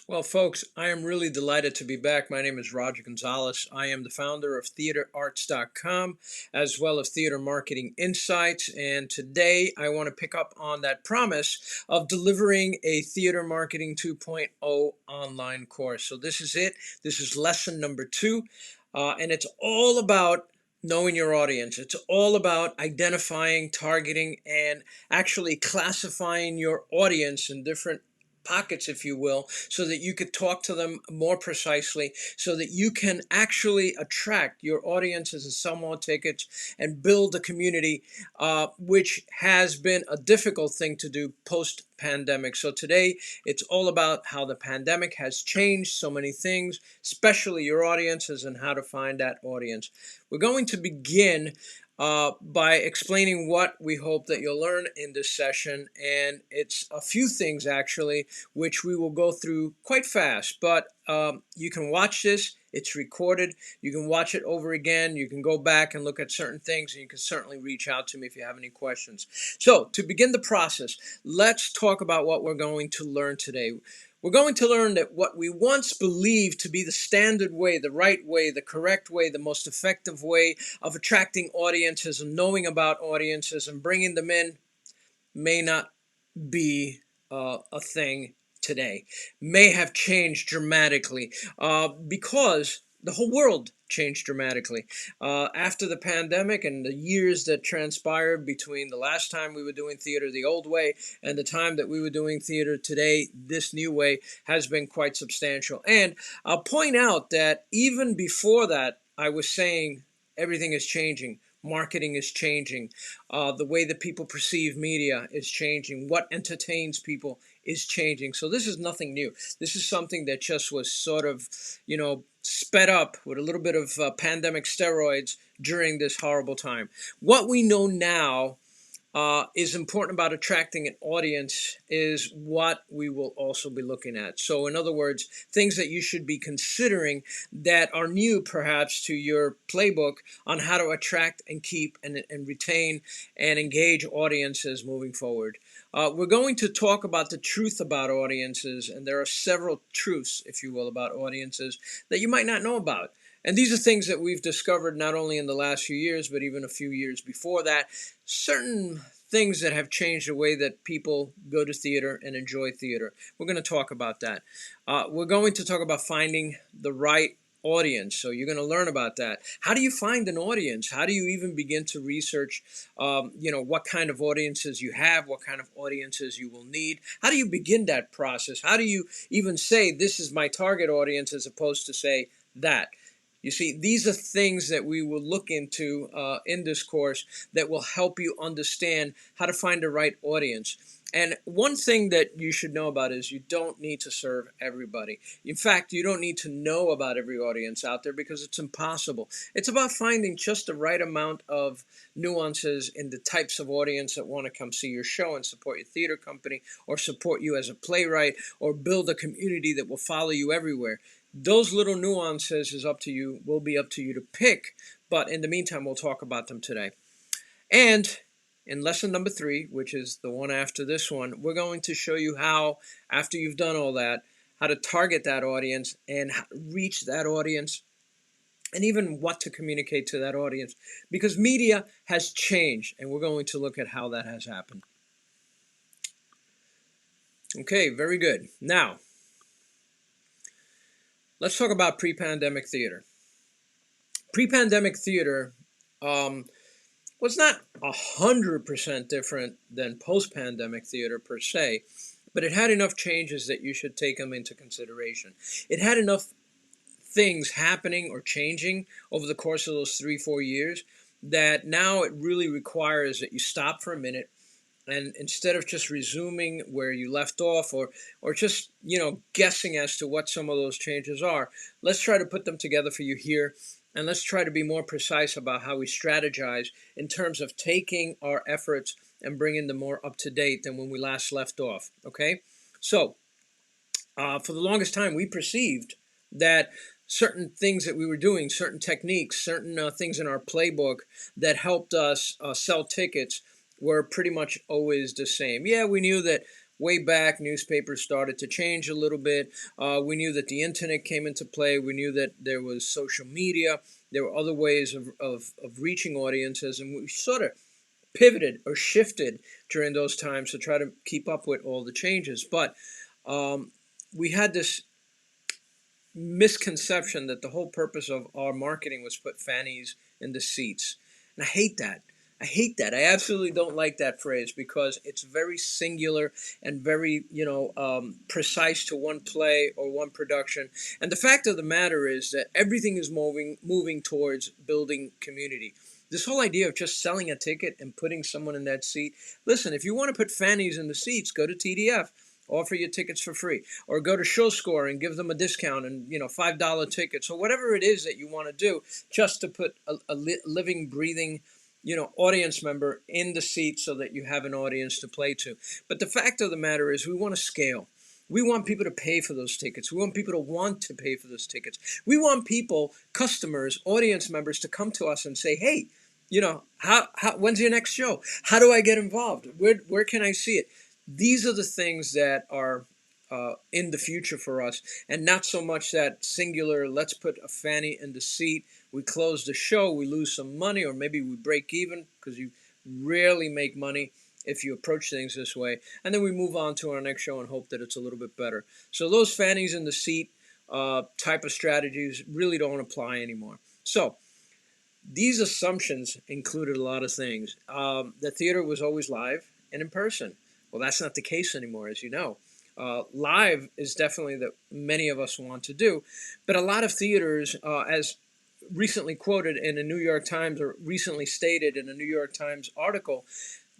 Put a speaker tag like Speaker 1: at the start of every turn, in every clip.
Speaker 1: Well, folks, I am really delighted to be back. My name is Roger Gonzalez. I am the founder of TheatreArtz.com as well as Theater Marketing Insights. And today I want to pick up on that promise of delivering a Theater Marketing 2.0 online course. So this is it. This is lesson number 2. And it's all about knowing your audience. It's all about identifying, targeting, and actually classifying your audience in different pockets, if you will, so that you could talk to them more precisely, so that you can actually attract your audiences and sell more tickets and build a community, which has been a difficult thing to do post-pandemic. So today, it's all about how the pandemic has changed so many things, especially your audiences and how to find that audience. We're going to begin by explaining what we hope that you'll learn in this session. And it's a few things actually, which we will go through quite fast. But you can watch this. It's recorded. You can watch it over again. You can go back and look at certain things, and you can certainly reach out to me if you have any questions. So to begin the process, let's talk about what we're going to learn today. We're going to learn that what we once believed to be the standard way, the right way, the correct way, the most effective way of attracting audiences and knowing about audiences and bringing them in may not be a thing today, may have changed dramatically because the whole world changed dramatically after the pandemic and the years that transpired between the last time we were doing theater the old way and the time that we were doing theater today, this new way, has been quite substantial. And I'll point out that even before that, I was saying everything is changing. Marketing is changing. The way that people perceive media is changing. What entertains people is changing. So this is nothing new. This is something that just was sort of, sped up with a little bit of pandemic steroids during this horrible time. What we know now is important about attracting an audience is what we will also be looking at. So in other words, things that you should be considering that are new perhaps to your playbook on how to attract and keep and retain and engage audiences moving forward. We're going to talk about the truth about audiences, and there are several truths, if you will, about audiences that you might not know about. And these are things that we've discovered not only in the last few years, but even a few years before that. Certain things that have changed the way that people go to theater and enjoy theater. We're going to talk about that. We're going to talk about finding the right audience. So you're going to learn about that. How do you find an audience? How do you even begin to research, what kind of audiences you have, what kind of audiences you will need? How do you begin that process? How do you even say this is my target audience as opposed to say that? You see, these are things that we will look into in this course that will help you understand how to find the right audience. And one thing that you should know about is you don't need to serve everybody. In fact, you don't need to know about every audience out there because it's impossible. It's about finding just the right amount of nuances in the types of audience that want to come see your show and support your theater company or support you as a playwright or build a community that will follow you everywhere. Those little nuances is up to you, will be up to you to pick, but in the meantime, we'll talk about them today. And in lesson number 3, which is the one after this one, we're going to show you how, after you've done all that, how to target that audience and how to reach that audience and even what to communicate to that audience, because media has changed, and we're going to look at how that has happened. Okay, very good. Now, let's talk about pre-pandemic theater. Pre-pandemic theater was not 100% different than post-pandemic theater per se, but it had enough changes that you should take them into consideration. It had enough things happening or changing over the course of those 3-4 years that now it really requires that you stop for a minute, and instead of just resuming where you left off or just guessing as to what some of those changes are, let's try to put them together for you here, and let's try to be more precise about how we strategize in terms of taking our efforts and bringing them more up to date than when we last left off. Okay, so for the longest time we perceived that certain things that we were doing, certain techniques, certain things in our playbook that helped us sell tickets were pretty much always the same. Yeah, we knew that way back, newspapers started to change a little bit. We knew that the internet came into play. We knew that there was social media. There were other ways of reaching audiences, and we sort of pivoted or shifted during those times to try to keep up with all the changes. But we had this misconception that the whole purpose of our marketing was put fannies in the seats. And I hate that. I hate that. I absolutely don't like that phrase because it's very singular and very, precise to one play or one production. And the fact of the matter is that everything is moving towards building community. This whole idea of just selling a ticket and putting someone in that seat. Listen, if you want to put fannies in the seats, go to TDF. Offer your tickets for free, or go to ShowScore and give them a discount and $5 tickets or whatever it is that you want to do, just to put a living, breathing, audience member in the seat so that you have an audience to play to. But the fact of the matter is, we want to scale. We want people to pay for those tickets. We want people to want to pay for those tickets. We want people, customers, audience members, to come to us and say, "Hey, how when's your next show? How do I get involved? Where can I see it?" These are the things that are in the future for us, and not so much that singular, let's put a fanny in the seat, we close the show, we lose some money, or maybe we break even, because you rarely make money if you approach things this way, and then we move on to our next show and hope that it's a little bit better. So those fannies in the seat type of strategies really don't apply anymore. So these assumptions included a lot of things. The theater was always live and in person. Well, that's not the case anymore, as you know. Live is definitely that many of us want to do, but a lot of theaters, as recently quoted in a New York Times, or recently stated in a New York Times article,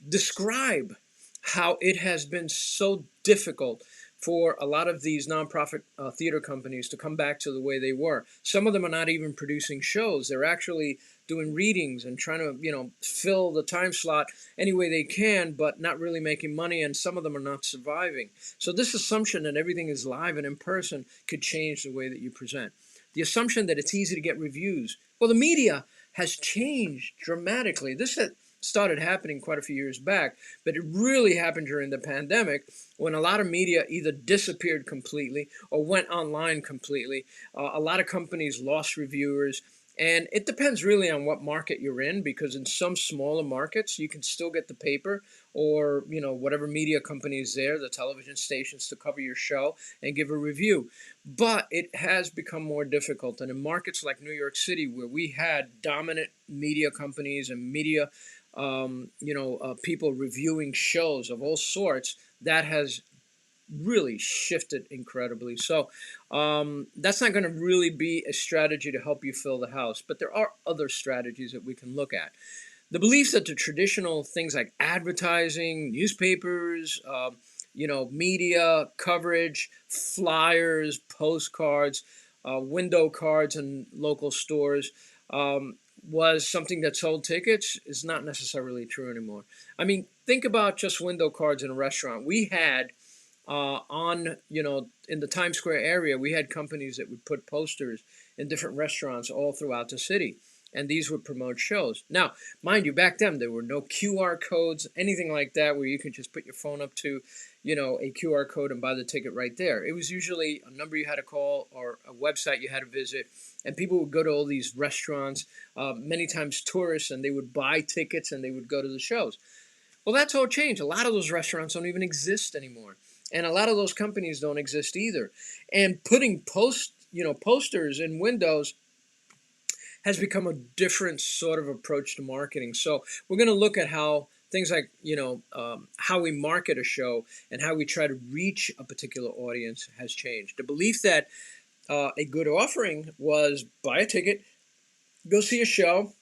Speaker 1: describe how it has been so difficult for a lot of these nonprofit theater companies to come back to the way they were. Some of them are not even producing shows. They're actually doing readings and trying to, fill the time slot any way they can, but not really making money, and some of them are not surviving. So this assumption that everything is live and in person could change the way that you present. The assumption that it's easy to get reviews. Well, the media has changed dramatically. This had started happening quite a few years back, but it really happened during the pandemic, when a lot of media either disappeared completely or went online completely. A lot of companies lost reviewers. And it depends really on what market you're in, because in some smaller markets, you can still get the paper or, whatever media company is there, the television stations, to cover your show and give a review. But it has become more difficult. And in markets like New York City, where we had dominant media companies and media, people reviewing shows of all sorts, that has really shifted incredibly. So that's not going to really be a strategy to help you fill the house. But there are other strategies that we can look at. The belief that the traditional things like advertising, newspapers, media coverage, flyers, postcards, window cards in local stores, was something that sold tickets is not necessarily true anymore. I mean, think about just window cards in a restaurant. We had in the Times Square area, we had companies that would put posters in different restaurants all throughout the city, and these would promote shows. Now, mind you, back then there were no QR codes, anything like that, where you could just put your phone up to, a QR code and buy the ticket right there. It was usually a number you had to call or a website you had to visit, and people would go to all these restaurants, many times tourists, and they would buy tickets and they would go to the shows. Well, that's all changed. A lot of those restaurants don't even exist anymore. And a lot of those companies don't exist either. And putting posters in windows has become a different sort of approach to marketing. So we're going to look at how things like, how we market a show and how we try to reach a particular audience has changed. The belief that a good offering was buy a ticket, go see a show,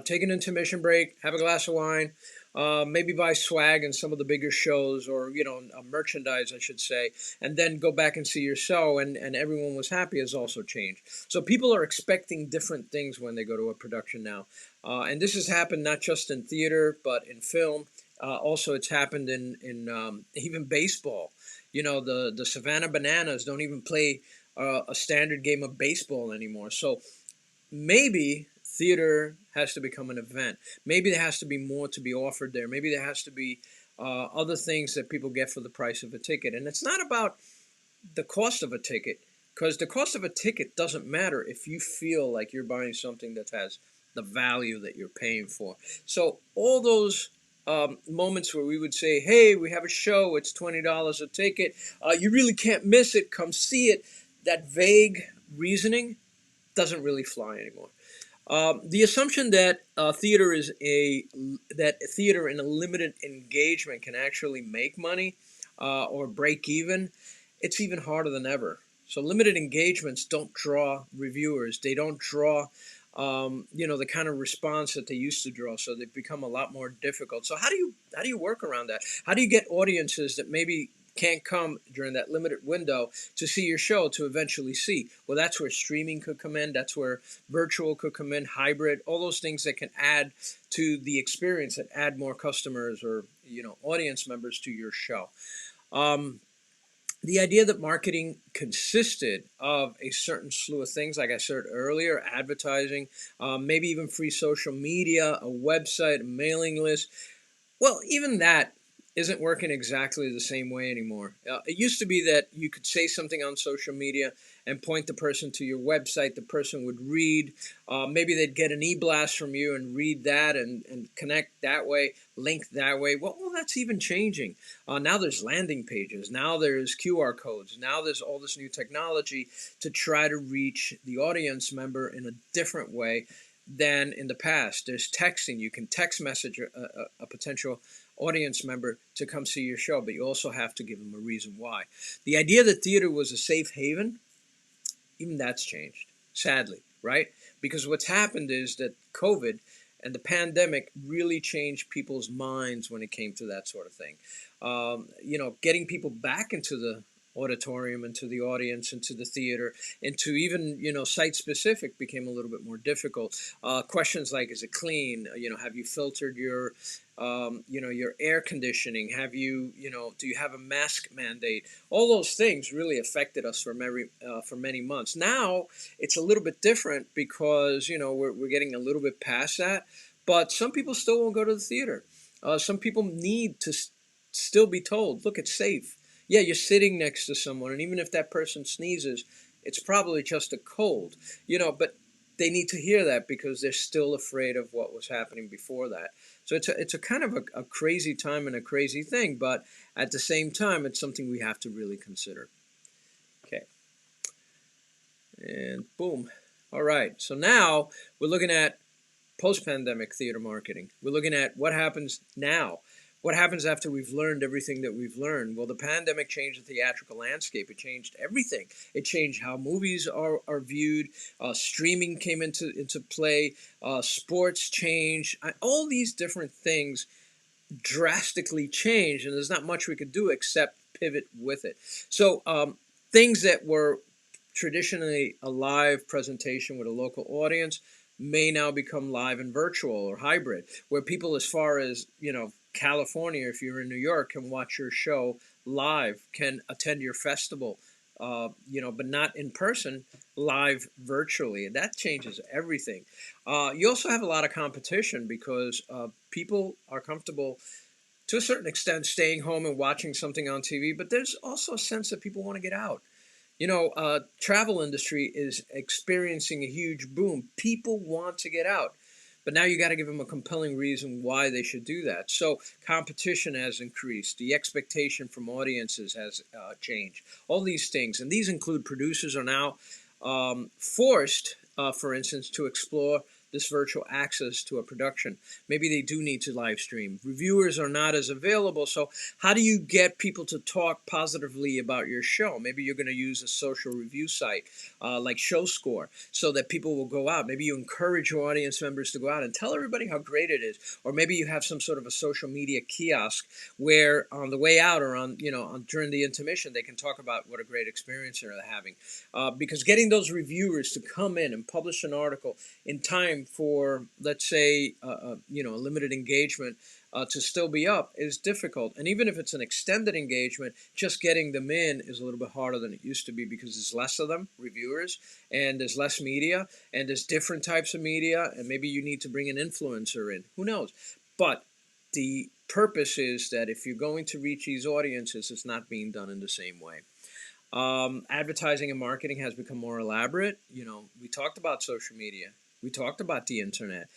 Speaker 1: take an intermission break, have a glass of wine, maybe buy swag in some of the bigger shows, or merchandise, I should say, and then go back and see your show, and everyone was happy, has also changed. So people are expecting different things when they go to a production now, and this has happened not just in theater but in film. Also, it's happened in even baseball. The Savannah Bananas don't even play a standard game of baseball anymore. So maybe theater has to become an event. Maybe there has to be more to be offered there. Maybe there has to be other things that people get for the price of a ticket. And it's not about the cost of a ticket, because the cost of a ticket doesn't matter if you feel like you're buying something that has the value that you're paying for. So all those moments where we would say, hey, we have a show, it's $20 a ticket, you really can't miss it, come see it, that vague reasoning doesn't really fly anymore. The assumption that theater in a limited engagement can actually make money or break even, it's even harder than ever. So limited engagements don't draw reviewers. They don't draw, the kind of response that they used to draw. So they've become a lot more difficult. So how do you work around that? How do you get audiences that maybe can't come during that limited window to see your show to eventually see? Well, that's where streaming could come in. That's where virtual could come in, hybrid, all those things that can add to the experience, that add more customers or audience members to your show. Um, the idea that marketing consisted of a certain slew of things, like I said earlier, advertising, maybe even free social media, a website, a mailing list, well, even that isn't working exactly the same way anymore. It used to be that you could say something on social media and point the person to your website. The person would read. Maybe they'd get an e-blast from you and read that and connect that way, link that way. Well, that's even changing. Now there's landing pages. Now there's QR codes. Now there's all this new technology to try to reach the audience member in a different way than in the past. There's texting. You can text message a potential audience member to come see your show, but you also have to give them a reason why. The idea that theater was a safe haven, even that's changed, sadly, right? Because what's happened is that COVID and the pandemic really changed people's minds when it came to that sort of thing. Getting people back into the auditorium, into the audience, into the theater, into even site specific became a little bit more difficult. Questions like, is it clean? Have you filtered your air conditioning? Have do you have a mask mandate? All those things really affected us for many months. Now it's a little bit different because we're getting a little bit past that, but some people still won't go to the theater. Some people need to still be told, look, it's safe. Yeah, you're sitting next to someone, and even if that person sneezes, it's probably just a cold. But they need to hear that because they're still afraid of what was happening before that. So it's a kind of a crazy time and a crazy thing, but at the same time, it's something we have to really consider. Okay, and boom. All right, so now we're looking at post-pandemic theater marketing. We're looking at what happens now. What happens after we've learned everything that we've learned? Well, the pandemic changed the theatrical landscape. It changed everything. It changed how movies are viewed. Streaming came into play. Sports changed. All these different things drastically changed, and there's not much we could do except pivot with it. So things that were traditionally a live presentation with a local audience may now become live and virtual or hybrid, where people as far as California, if you're in New York, can watch your show live, can attend your festival, but not in person, live virtually. And that changes everything. You also have a lot of competition because people are comfortable to a certain extent staying home and watching something on TV, but there's also a sense that people want to get out. Travel industry is experiencing a huge boom. People want to get out, but now you got to give them a compelling reason why they should do that. So competition has increased. The expectation from audiences has changed. All these things, and these include producers are now forced, for instance, to explore this virtual access to a production. Maybe they do need to live stream. Reviewers are not as available. So how do you get people to talk positively about your show? Maybe you're going to use a social review site like ShowScore so that people will go out. Maybe you encourage your audience members to go out and tell everybody how great it is. Or maybe you have some sort of a social media kiosk where on the way out or during the intermission, they can talk about what a great experience they're having. Because getting those reviewers to come in and publish an article in time for, let's say, a limited engagement to still be up is difficult. And even if it's an extended engagement, just getting them in is a little bit harder than it used to be because there's less of them, reviewers, and there's less media, and there's different types of media, and maybe you need to bring an influencer in. Who knows? But the purpose is that if you're going to reach these audiences, it's not being done in the same way. Advertising and marketing has become more elaborate. We talked about social media. We talked about the internet.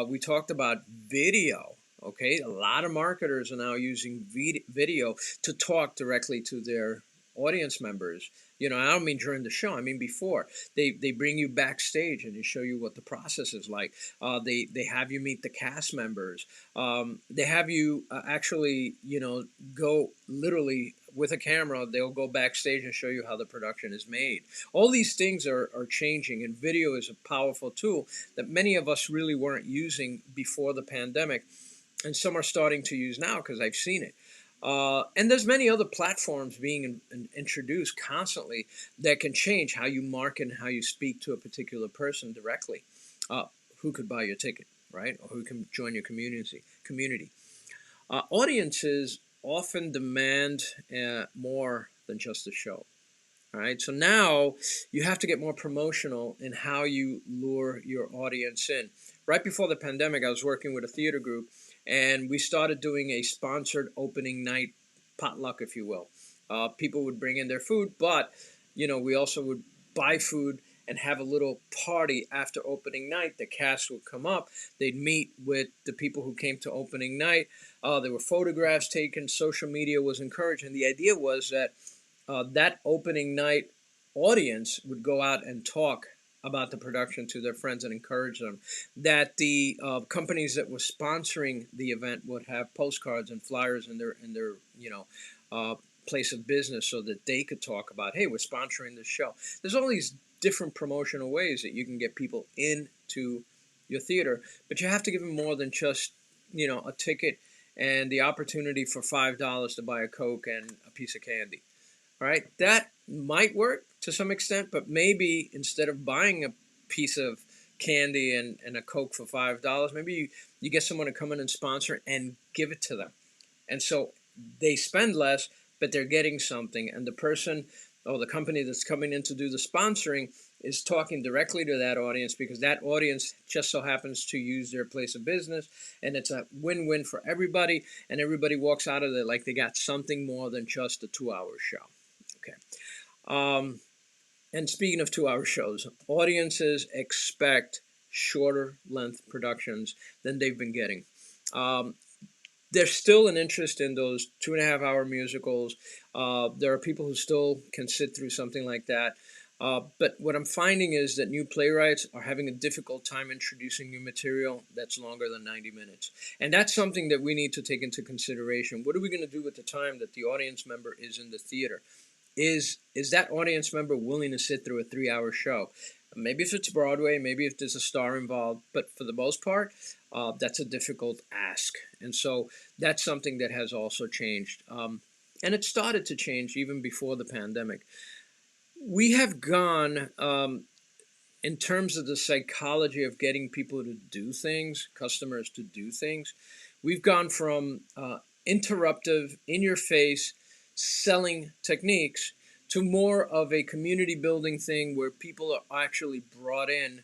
Speaker 1: We talked about video. Okay, a lot of marketers are now using video to talk directly to their audience members. I don't mean during the show. I mean before. They bring you backstage and they show you what the process is like. They have you meet the cast members. They have you actually go literally with a camera. They'll go backstage and show you how the production is made. All these things are changing, and video is a powerful tool that many of us really weren't using before the pandemic, and some are starting to use now because I've seen it. And there's many other platforms being introduced constantly that can change how you market and how you speak to a particular person directly. Who could buy your ticket, right? Or who can join your community. Audiences often demand more than just a show. All right, so now you have to get more promotional in how you lure your audience in. Right before the pandemic, I was working with a theater group, and we started doing a sponsored opening night potluck, if you will. People would bring in their food, but we also would buy food and have a little party after opening night. The cast would come up. They'd meet with the people who came to opening night. There were photographs taken. Social media was encouraged, and the idea was that that opening night audience would go out and talk about the production to their friends and encourage them. That the companies that were sponsoring the event would have postcards and flyers in their place of business so that they could talk about, hey, we're sponsoring this show. There's all these different promotional ways that you can get people into your theater, but you have to give them more than just a ticket and the opportunity for $5 to buy a Coke and a piece of candy. All right, that might work to some extent, but maybe instead of buying a piece of candy and a Coke for $5, maybe you get someone to come in and sponsor and give it to them. And so they spend less, but they're getting something. And the person or the company that's coming in to do the sponsoring is talking directly to that audience because that audience just so happens to use their place of business. And it's a win-win for everybody. And everybody walks out of there like they got something more than just a 2-hour show. Okay. And speaking of 2-hour shows, audiences expect shorter length productions than they've been getting. There's still an interest in those 2.5-hour musicals. There are people who still can sit through something like that. But what I'm finding is that new playwrights are having a difficult time introducing new material that's longer than 90 minutes. And that's something that we need to take into consideration. What are we going to do with the time that the audience member is in the theater? Is that audience member willing to sit through a 3-hour show? Maybe if it's Broadway, maybe if there's a star involved, but for the most part, that's a difficult ask. And so that's something that has also changed. And it started to change even before the pandemic. We have gone, in terms of the psychology of getting people to do things, customers to do things, we've gone from interruptive, in-your-face, selling techniques to more of a community building thing where people are actually brought in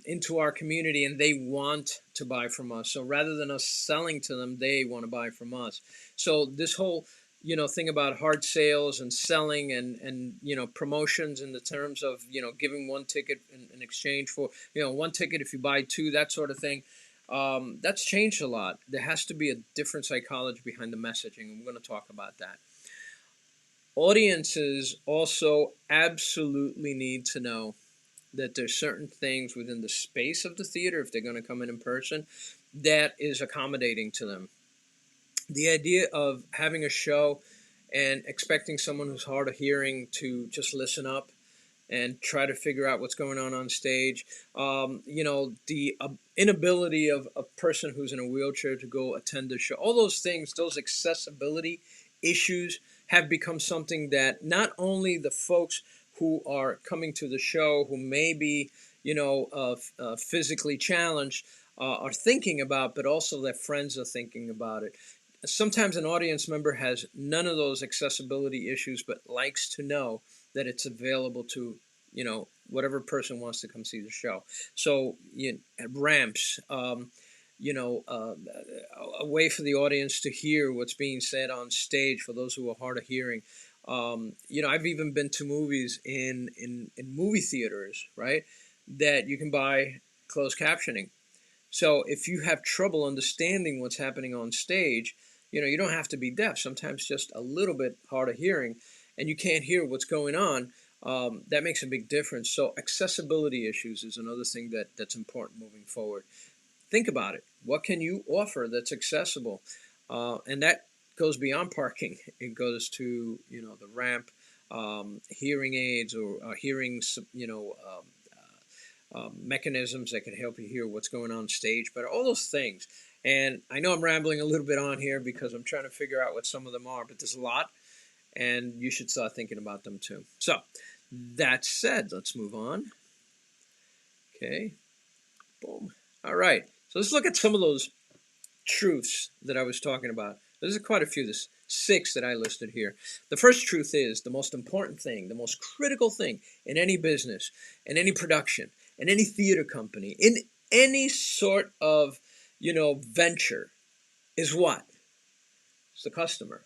Speaker 1: into our community and they want to buy from us. So rather than us selling to them, they want to buy from us. So this whole thing about hard sales and selling and promotions in the terms of giving one ticket in exchange for one ticket if you buy two, that sort of thing. That's changed a lot. There has to be a different psychology behind the messaging, and we're going to talk about that. Audiences also absolutely need to know that there's certain things within the space of the theater, if they're going to come in person, that is accommodating to them. The idea of having a show and expecting someone who's hard of hearing to just listen up and try to figure out what's going on stage. The inability of a person who's in a wheelchair to go attend the show. All those things, those accessibility issues have become something that not only the folks who are coming to the show who may be, physically challenged are thinking about, but also their friends are thinking about it. Sometimes an audience member has none of those accessibility issues, but likes to know that it's available to, whatever person wants to come see the show. So ramps, a way for the audience to hear what's being said on stage for those who are hard of hearing. I've even been to movies in movie theaters, right, that you can buy closed captioning. So if you have trouble understanding what's happening on stage, you don't have to be deaf. Sometimes just a little bit hard of hearing, and you can't hear what's going on. That makes a big difference. So accessibility issues is another thing that's important moving forward. Think about it. What can you offer that's accessible? And that goes beyond parking. It goes to the ramp, hearing aids, or hearing mechanisms that can help you hear what's going on stage. But all those things. And I know I'm rambling a little bit on here because I'm trying to figure out what some of them are. But there's a lot, and you should start thinking about them too. So that said, let's move on. Okay. Boom. All right. So let's look at some of those truths that I was talking about. There's quite a few. There's 6 that I listed here. The first truth is the most important thing, the most critical thing in any business, in any production, in any theater company, in any sort of, venture is what? It's the customer.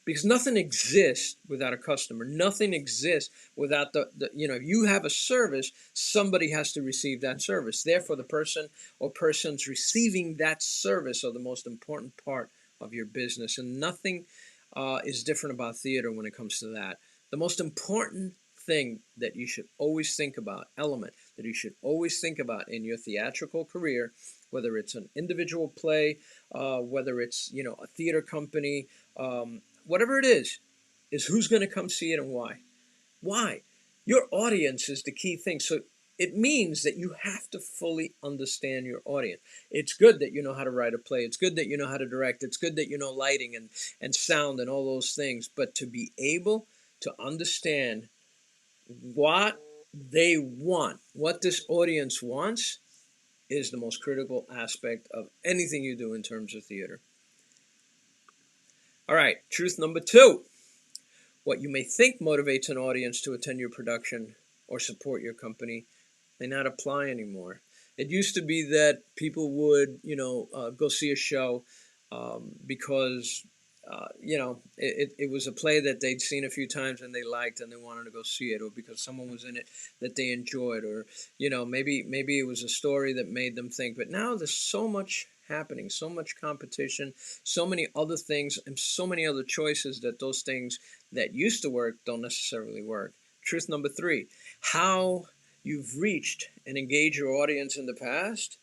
Speaker 1: Because nothing exists without a customer. Nothing exists without if you have a service, somebody has to receive that service. Therefore, the person or persons receiving that service are the most important part of your business. And nothing is different about theater when it comes to that. The most important thing that you should always think about, element that you should always think about in your theatrical career, whether it's an individual play, whether it's, a theater company, whatever it is who's going to come see it and why. Why? Your audience is the key thing. So it means that you have to fully understand your audience. It's good that you know how to write a play. It's good that you know how to direct. It's good that you know lighting and sound and all those things. But to be able to understand what they want, what this audience wants, is the most critical aspect of anything you do in terms of theater. All right, truth number 2. What you may think motivates an audience to attend your production or support your company may not apply anymore. It used to be that people would, go see a show because, it was a play that they'd seen a few times and they liked and they wanted to go see it, or because someone was in it that they enjoyed, or, maybe it was a story that made them think. But now there's so much happening, so much competition, so many other things, and so many other choices that those things that used to work don't necessarily work. Truth number 3, how you've reached and engaged your audience in the past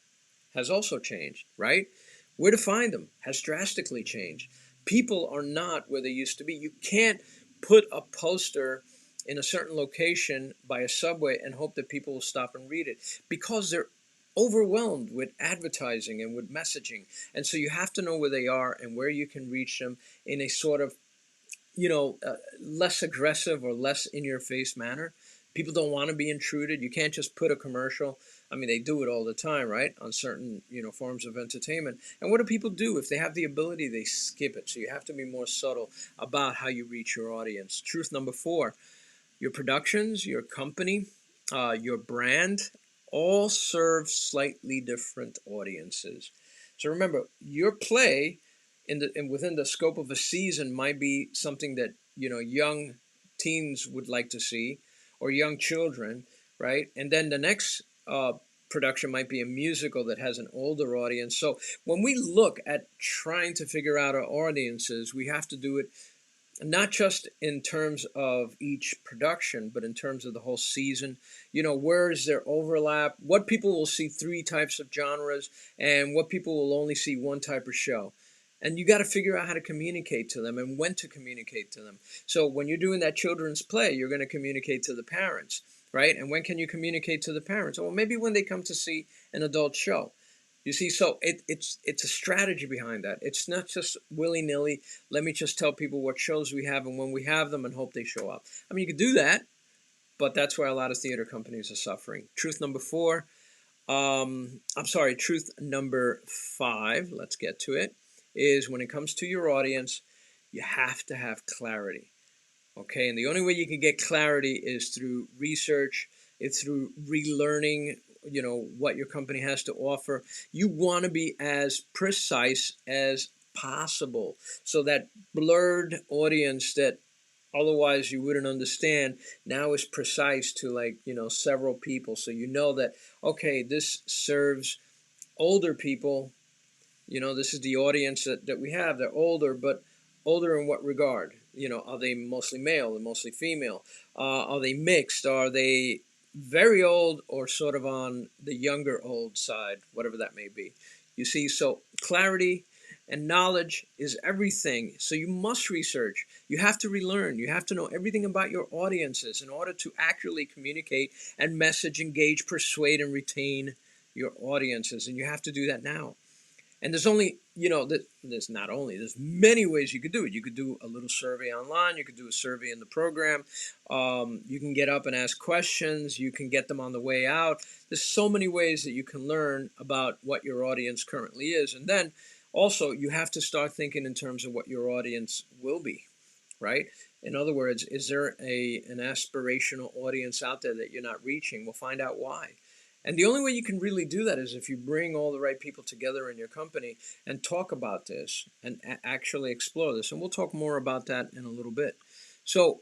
Speaker 1: has also changed, right? Where to find them has drastically changed. People are not where they used to be. You can't put a poster in a certain location by a subway and hope that people will stop and read it, because they're overwhelmed with advertising and with messaging. And so you have to know where they are and where you can reach them in a sort of less aggressive or less in your face manner. People don't want to be intruded. You can't just put a commercial. I mean, they do it all the time, right? On certain, forms of entertainment. And what do people do? If they have the ability, they skip it. So you have to be more subtle about how you reach your audience. Truth number 4, your productions, your company, your brand, all serve slightly different audiences. So remember, your play within the scope of a season might be something that young teens would like to see, or young children, right? And then the next production might be a musical that has an older audience. So when we look at trying to figure out our audiences, we have to do it not just in terms of each production, but in terms of the whole season. Where is there overlap? What people will see 3 types of genres, and what people will only see 1 type of show. And you got to figure out how to communicate to them and when to communicate to them. So when you're doing that children's play, you're going to communicate to the parents, right? And when can you communicate to the parents? Well, maybe when they come to see an adult show. You see, so it's a strategy behind that. It's not just willy-nilly, let me just tell people what shows we have and when we have them and hope they show up. I mean, you could do that, but that's where a lot of theater companies are suffering. Truth number 5, let's get to it, is when it comes to your audience, you have to have clarity. Okay, and the only way you can get clarity is through research, it's through relearning what your company has to offer. You want to be as precise as possible, so that blurred audience that otherwise you wouldn't understand now is precise to, like, several people. So you know that, okay, this serves older people. This is the audience that we have. They're older, but older in what regard? Are they mostly male or mostly female? Are they mixed? Are they very old or sort of on the younger old side, whatever that may be? You see, so clarity and knowledge is everything. So you must research. You have to relearn. You have to know everything about your audiences in order to accurately communicate and message, engage, persuade, and retain your audiences. And you have to do that now. And there's only, there's many ways you could do it. You could do a little survey online. You could do a survey in the program. You can get up and ask questions. You can get them on the way out. There's so many ways that you can learn about what your audience currently is. And then also you have to start thinking in terms of what your audience will be, right? In other words, is there an aspirational audience out there that you're not reaching? We'll find out why. And the only way you can really do that is if you bring all the right people together in your company and talk about this and actually explore this. And we'll talk more about that in a little bit. So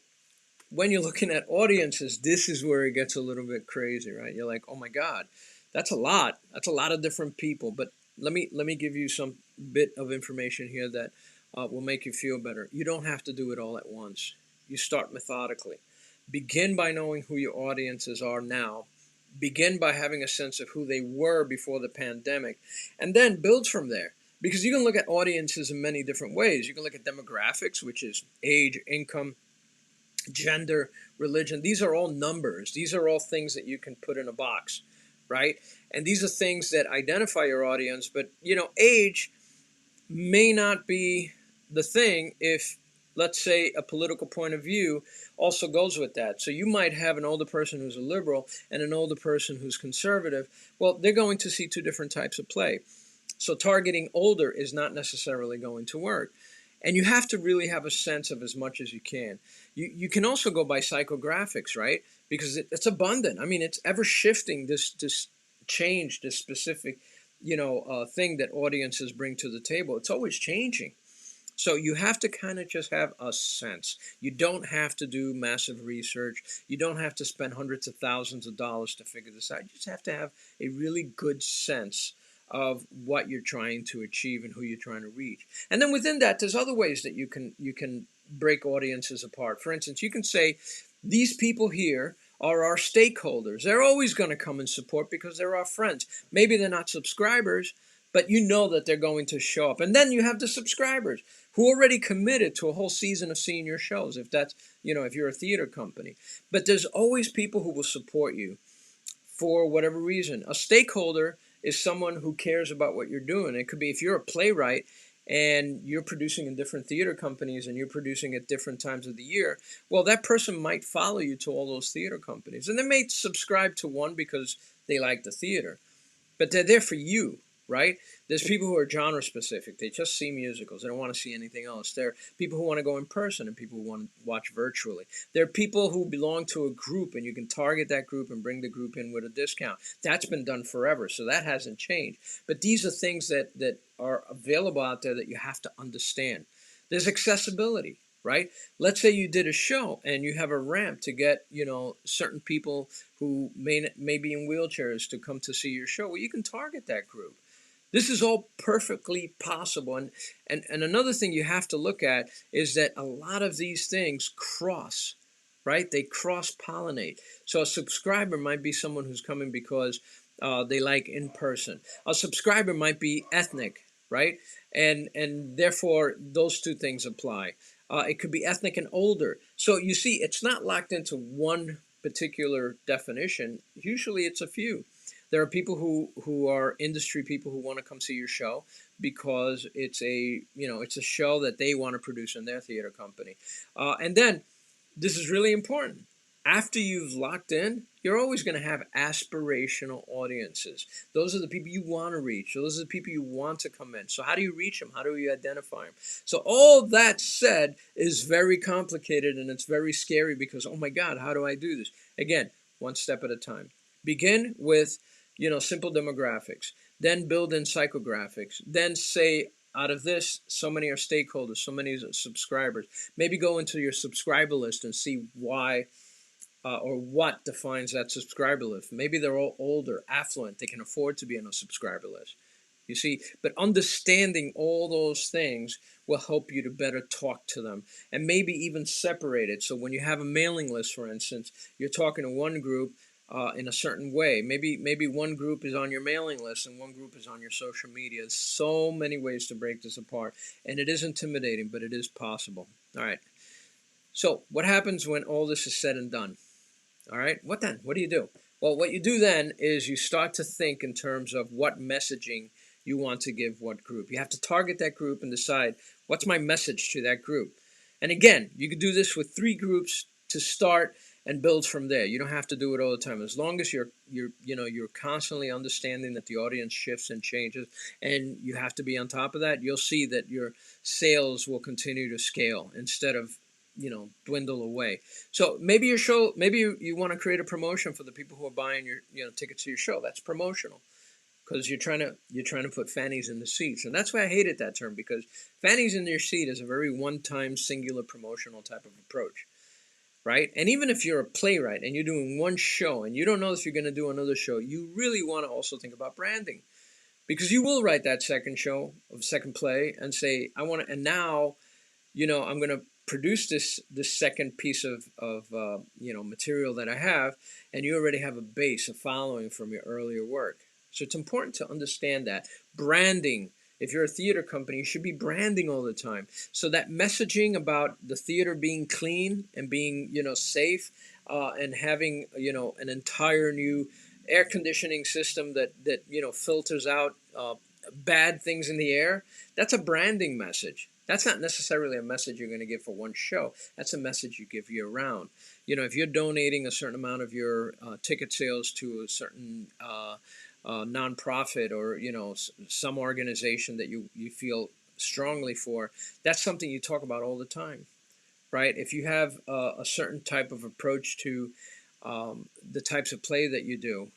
Speaker 1: when you're looking at audiences, this is where it gets a little bit crazy, right? You're like, oh my God, that's a lot. That's a lot of different people. But let me give you some bit of information here that will make you feel better. You don't have to do it all at once. You start methodically. Begin by knowing who your audiences are now. Begin by having a sense of who they were before the pandemic, and then build from there. Because you can look at audiences in many different ways. You can look at demographics, which is age, income, gender, religion. These are all numbers. These are all things that you can put in a box, right? And these are things that identify your audience. But, age may not be the thing if, let's say, a political point of view also goes with that. So you might have an older person who's a liberal and an older person who's conservative. Well, they're going to see two different types of play. So targeting older is not necessarily going to work. And you have to really have a sense of as much as you can. You can also go by psychographics, right? Because it's abundant. I mean, it's ever shifting, this change, this specific, thing that audiences bring to the table. It's always changing. So you have to kind of just have a sense. You don't have to do massive research. You don't have to spend hundreds of thousands of dollars to figure this out. You just have to have a really good sense of what you're trying to achieve and who you're trying to reach. And then within that, there's other ways that you can break audiences apart. For instance, you can say, these people here are our stakeholders. They're always going to come and support because they're our friends. Maybe they're not subscribers, but you know that they're going to show up. And then you have the subscribers who already committed to a whole season of seeing your shows, if that's, if you're a theater company. But there's always people who will support you for whatever reason. A stakeholder is someone who cares about what you're doing. It could be if you're a playwright and you're producing in different theater companies and you're producing at different times of the year, well, that person might follow you to all those theater companies. And they may subscribe to one because they like the theater, but they're there for you, right? There's people who are genre specific. They just see musicals. They don't want to see anything else. There are people who want to go in person and people who want to watch virtually. There are people who belong to a group and you can target that group and bring the group in with a discount. That's been done forever, so that hasn't changed. But these are things that are available out there that you have to understand. There's accessibility, right? Let's say you did a show and you have a ramp to get, certain people who may be in wheelchairs to come to see your show. Well, you can target that group. This is all perfectly possible. And another thing you have to look at is that a lot of these things cross, right? They cross-pollinate. So a subscriber might be someone who's coming because they like in person. A subscriber might be ethnic, right? And therefore, those two things apply. It could be ethnic and older. So you see, it's not locked into one particular definition. Usually it's a few. There are people who are industry people who want to come see your show because it's a show that they want to produce in their theater company. And then this is really important. After you've locked in, you're always going to have aspirational audiences. Those are the people you want to reach. Those are the people you want to come in. So how do you reach them? How do you identify them? So all that said is very complicated and it's very scary because, oh my God, how do I do this? Again, one step at a time. Begin with simple demographics, then build in psychographics, then say out of this, so many are stakeholders, so many are subscribers. Maybe go into your subscriber list and see why or what defines that subscriber list. Maybe they're all older, affluent, they can afford to be on a subscriber list. You see, but understanding all those things will help you to better talk to them and maybe even separate it. So when you have a mailing list, for instance, you're talking to one group in a certain way. Maybe one group is on your mailing list and one group is on your social media. There's so many ways to break this apart, and it is intimidating, but it is possible. All right. So what happens when all this is said and done? All right. What then? What do you do? Well, what you do then is you start to think in terms of what messaging you want to give what group. You have to target that group and decide what's my message to that group. And again, you could do this with 3 groups to start and build from there. You don't have to do it all the time. As long as you're constantly understanding that the audience shifts and changes, and you have to be on top of that, you'll see that your sales will continue to scale instead of dwindle away. So maybe your show, maybe you want to create a promotion for the people who are buying your tickets to your show. That's promotional, because you're trying to put fannies in the seats. And that's why I hated that term, because fannies in your seat is a very one-time singular promotional type of approach, right? And even if you're a playwright and you're doing one show and you don't know if you're going to do another show, you really want to also think about branding, because you will write that second show of second play and say, I want to, and now I'm going to produce this second piece of material that I have, and you already have a base, a following from your earlier work. So it's important to understand that branding. If you're a theater company, you should be branding all the time. So that messaging about the theater being clean and being safe, and having an entire new air conditioning system that filters out bad things in the air. That's a branding message. That's not necessarily a message you're going to give for one show. That's a message you give year round. If you're donating a certain amount of your ticket sales to a certain nonprofit, or some organization that you feel strongly for, that's something you talk about all the time, right? If you have a certain type of approach to the types of play that you do,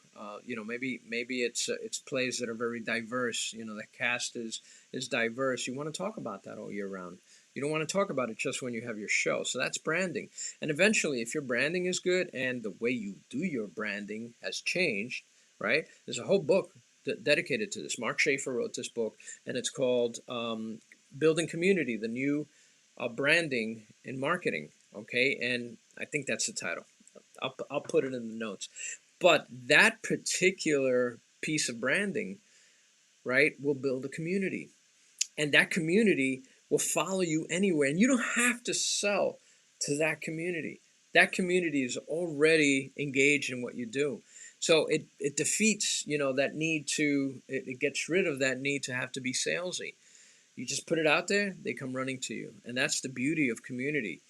Speaker 1: maybe it's plays that are very diverse. The cast is diverse. You want to talk about that all year round. You don't want to talk about it just when you have your show. So that's branding. And eventually, if your branding is good and the way you do your branding has changed, right? There's a whole book dedicated to this. Mark Schaefer wrote this book, and it's called Building Community: The New Branding in Marketing. Okay, and I think that's the title. I'll put it in the notes. But that particular piece of branding, right, will build a community. And that community will follow you anywhere. And you don't have to sell to that community. That community is already engaged in what you do. So it defeats, that need to, it gets rid of that need to have to be salesy. You just put it out there, they come running to you. And that's the beauty of community.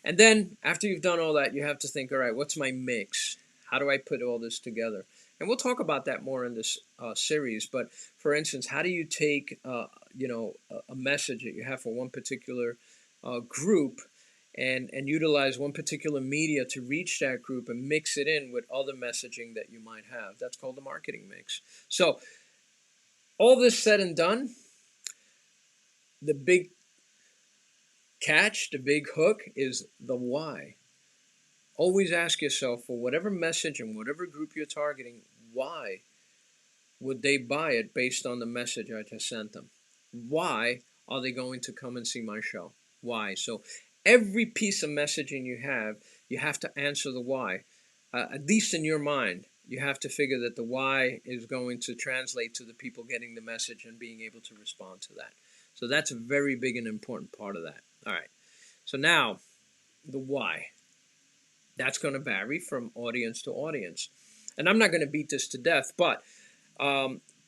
Speaker 1: And then after you've done all that, you have to think, all right, what's my mix? How do I put all this together? And we'll talk about that more in this series. But for instance, how do you take a message that you have for one particular group and utilize one particular media to reach that group and mix it in with other messaging that you might have? That's called the marketing mix. So all this said and done, the big catch, the big hook is the why. Always ask yourself, for whatever message and whatever group you're targeting, why would they buy it based on the message I just sent them? Why are they going to come and see my show? Why? So every piece of messaging you have to answer the why. At least in your mind, you have to figure that the why is going to translate to the people getting the message and being able to respond to that. So that's a very big and important part of that. All right. So now, the why. That's going to vary from audience to audience. And I'm not going to beat this to death, but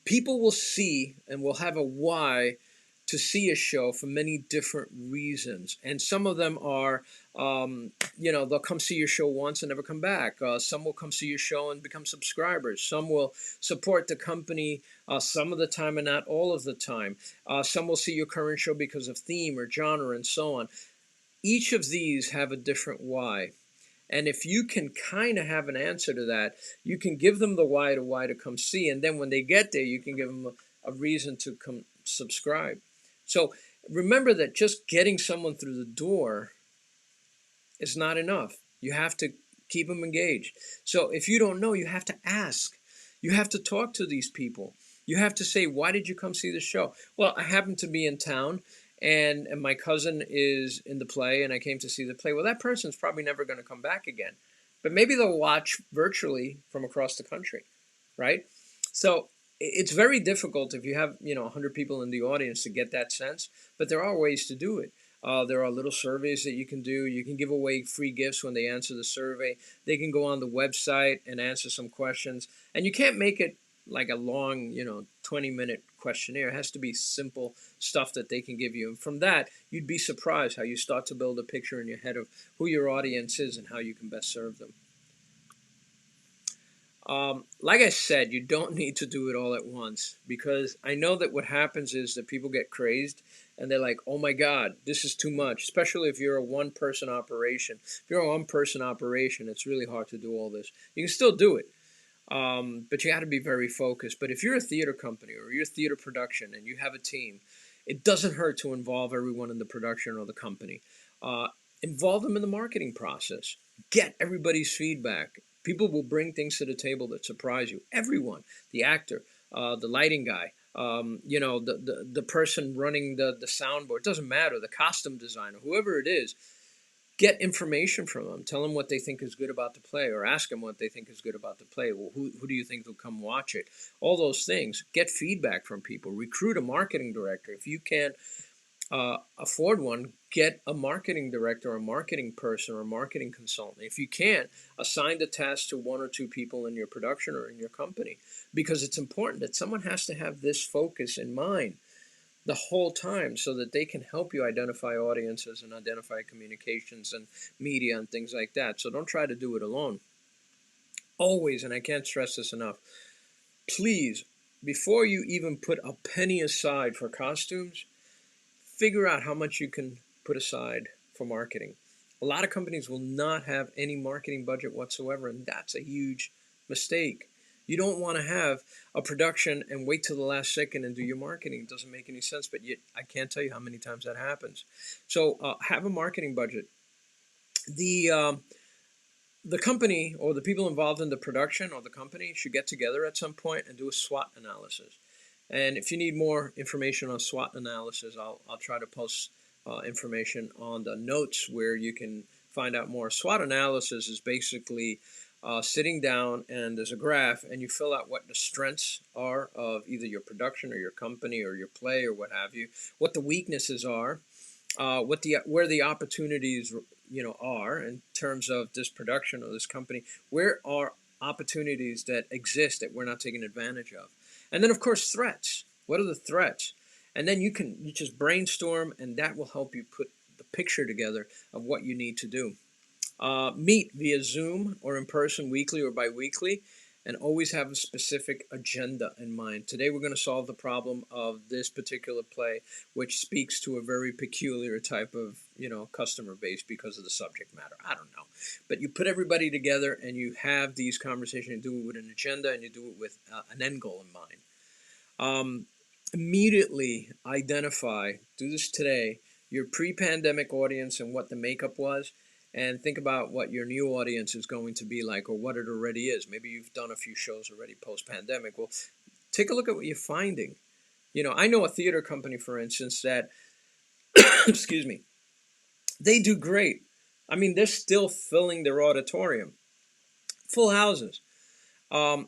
Speaker 1: people will see and will have a why to see a show for many different reasons. And some of them are, they'll come see your show once and never come back. Some will come see your show and become subscribers. Some will support the company some of the time and not all of the time. Some will see your current show because of theme or genre and so on. Each of these have a different why. And if you can kind of have an answer to that, you can give them the why to come see. And then when they get there, you can give them a reason to come subscribe. So remember that just getting someone through the door is not enough. You have to keep them engaged. So if you don't know, you have to ask. You have to talk to these people. You have to say, why did you come see the show? Well, I happen to be in town, and my cousin is in the play, and I came to see the play. Well, that person's probably never going to come back again. But maybe they'll watch virtually from across the country, right? So it's very difficult if you have 100 people in the audience to get that sense, but there are ways to do it. There are little surveys that you can do. You can give away free gifts when they answer the survey. They can go on the website and answer some questions. And you can't make it like a long, 20-minute questionnaire. It has to be simple stuff that they can give you. And from that, you'd be surprised how you start to build a picture in your head of who your audience is and how you can best serve them. Like I said, you don't need to do it all at once, because I know that what happens is that people get crazed and they're like, oh my God, this is too much, especially if you're a one-person operation. If you're a one-person operation, it's really hard to do all this. You can still do it, but you got to be very focused. But if you're a theater company or you're a theater production and you have a team, it doesn't hurt to involve everyone in the production or the company. Uh, Involve them in the marketing process. Get everybody's feedback. People will bring things to the table that surprise you. Everyone, the actor, the lighting guy, the person running the soundboard, doesn't matter, the costume designer, whoever it is, get information from them. Tell them what they think is good about the play, or ask them what they think is good about the play. Well, who do you think will come watch it? All those things. Get feedback from people. Recruit a marketing director. If you can't afford one, get a marketing director, a marketing person, or a marketing consultant. If you can't, assign the task to one or two people in your production or in your company, because it's important that someone has to have this focus in mind the whole time so that they can help you identify audiences and identify communications and media and things like that. So don't try to do it alone. Always, and I can't stress this enough, please, before you even put a penny aside for costumes, figure out how much you can put aside for marketing. A lot of companies will not have any marketing budget whatsoever, and that's a huge mistake. You don't want to have a production and wait till the last second and do your marketing. It doesn't make any sense, but yet I can't tell you how many times that happens. So have a marketing budget. The company or the people involved in the production or the company should get together at some point and do a SWOT analysis. And if you need more information on SWOT analysis, I'll try to post information on the notes where you can find out more. SWOT analysis is basically sitting down and there's a graph and you fill out what the strengths are of either your production or your company or your play or what have you, what the weaknesses are, where the opportunities are in terms of this production or this company. Where are opportunities that exist that we're not taking advantage of? And then of course threats. What are the threats? And then you just brainstorm, and that will help you put the picture together of what you need to do. Meet via Zoom or in person weekly or bi-weekly, and always have a specific agenda in mind. Today we're going to solve the problem of this particular play, which speaks to a very peculiar type of customer base because of the subject matter. I don't know, but you put everybody together and you have these conversations. You do it with an agenda and you do it with an end goal in mind. Immediately identify, do this today, your pre-pandemic audience and what the makeup was, and think about what your new audience is going to be like, or what it already is. Maybe you've done a few shows already post-pandemic. Well, take a look at what you're finding. I know a theater company, for instance, that, excuse me, they do great. I mean, they're still filling their auditorium, full houses. And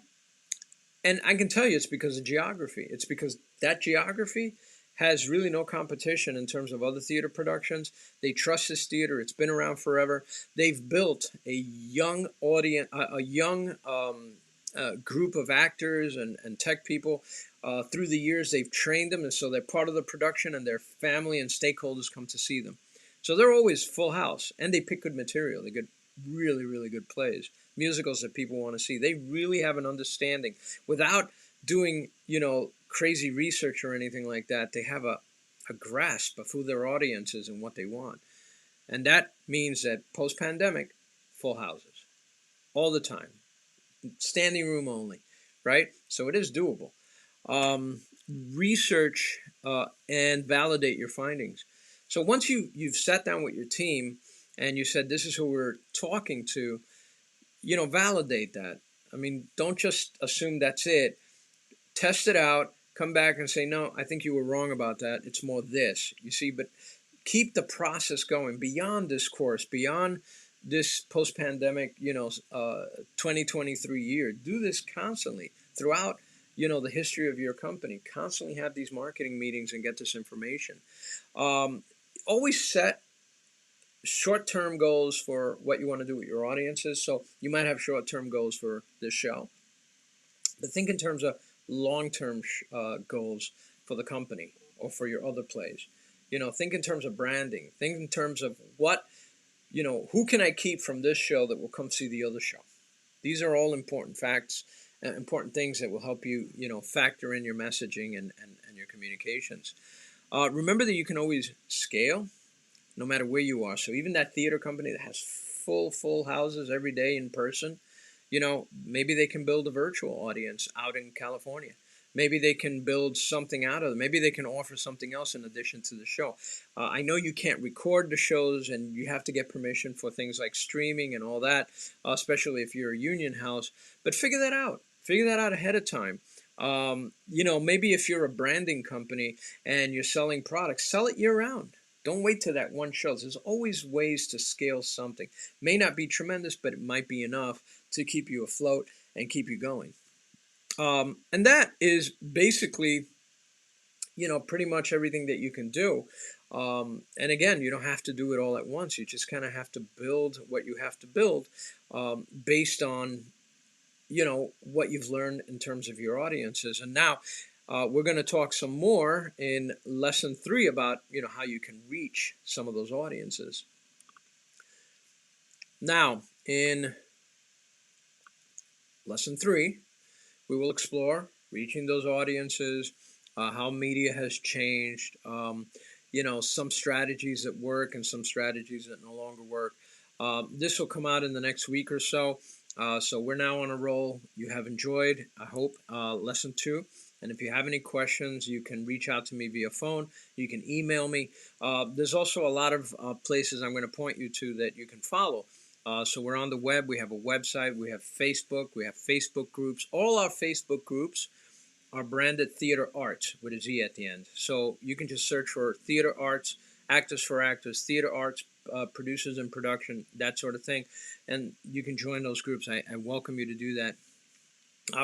Speaker 1: I can tell you it's because of geography. It's because that geography has really no competition in terms of other theater productions. They trust this theater. It's been around forever. They've built a young audience, a young group of actors and tech people. Through the years, they've trained them, and so they're part of the production, and their family and stakeholders come to see them. So they're always full house, and they pick good material. They get really, really good plays, musicals that people want to see. They really have an understanding. Without doing, crazy research or anything like that, they have a grasp of who their audience is and what they want. And that means that post-pandemic, full houses all the time, standing room only, right? So it is doable. Um, Research and validate your findings. So once you've sat down with your team and you said this is who we're talking to, validate that. I mean, don't just assume that's it. Test it out. Come back and say, no, I think you were wrong about that. It's more this. You see, but keep the process going beyond this course, beyond this post-pandemic, 2023 year. Do this constantly throughout, the history of your company. Constantly have these marketing meetings and get this information. Um, Always set short-term goals for what you want to do with your audiences. So you might have short-term goals for this show, but think in terms of long-term goals for the company or for your other plays. Think in terms of branding. Think in terms of who can I keep from this show that will come see the other show. These are all important facts, important things that will help you, factor in your messaging and your communications. Remember that you can always scale no matter where you are. So even that theater company that has full houses every day in person, maybe they can build a virtual audience out in California. Maybe they can build something out of it. Maybe they can offer something else in addition to the show. I know you can't record the shows and you have to get permission for things like streaming and all that, especially if you're a union house. But figure that out. Figure that out ahead of time. Maybe if you're a branding company and you're selling products, sell it year round. Don't wait till that one shows. There's always ways to scale something. May not be tremendous, but it might be enough to keep you afloat and keep you going. And that is basically, pretty much everything that you can do. And again, you don't have to do it all at once. You just kind of have to build what you have to build based on, what you've learned in terms of your audiences. And now we're going to talk some more in lesson 3 about, how you can reach some of those audiences. Now, in lesson 3, we will explore reaching those audiences, how media has changed, some strategies that work and some strategies that no longer work. This will come out in the next week or so. So we're now on a roll. You have enjoyed, I hope, lesson 2. And if you have any questions, you can reach out to me via phone. You can email me. There's also a lot of places I'm going to point you to that you can follow. So we're on the web. We have a website. We have Facebook. We have Facebook groups. All our Facebook groups are branded TheatreArtz with a Z at the end. So you can just search for TheatreArtz, Actors for Actors, TheatreArtz, Producers in Production, that sort of thing. And you can join those groups. I welcome you to do that.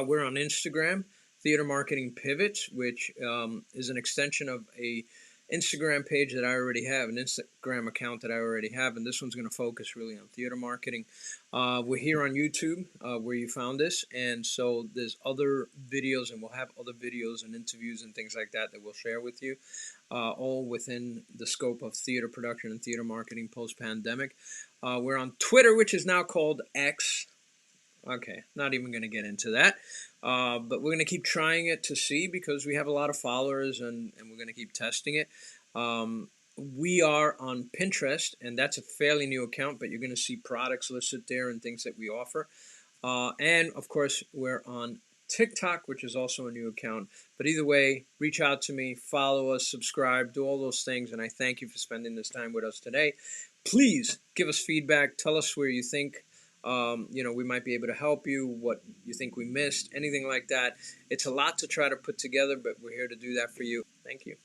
Speaker 1: We're on Instagram, Theater Marketing Pivots, which is an extension of a Instagram page that I already have, an Instagram account that I already have, and this one's going to focus really on theater marketing. We're here on YouTube, where you found this, and so there's other videos, and we'll have other videos and interviews and things like that we'll share with you, all within the scope of theater production and theater marketing post-pandemic. We're on Twitter, which is now called X. Okay, not even going to get into that. But we're going to keep trying it to see, because we have a lot of followers, and we're going to keep testing it. We are on Pinterest, and that's a fairly new account, but you're going to see products listed there and things that we offer. And, of course, we're on TikTok, which is also a new account. But either way, reach out to me, follow us, subscribe, do all those things, and I thank you for spending this time with us today. Please give us feedback. Tell us where you think we might be able to help you, what you think we missed, anything like that. It's a lot to try to put together, but we're here to do that for you. Thank you.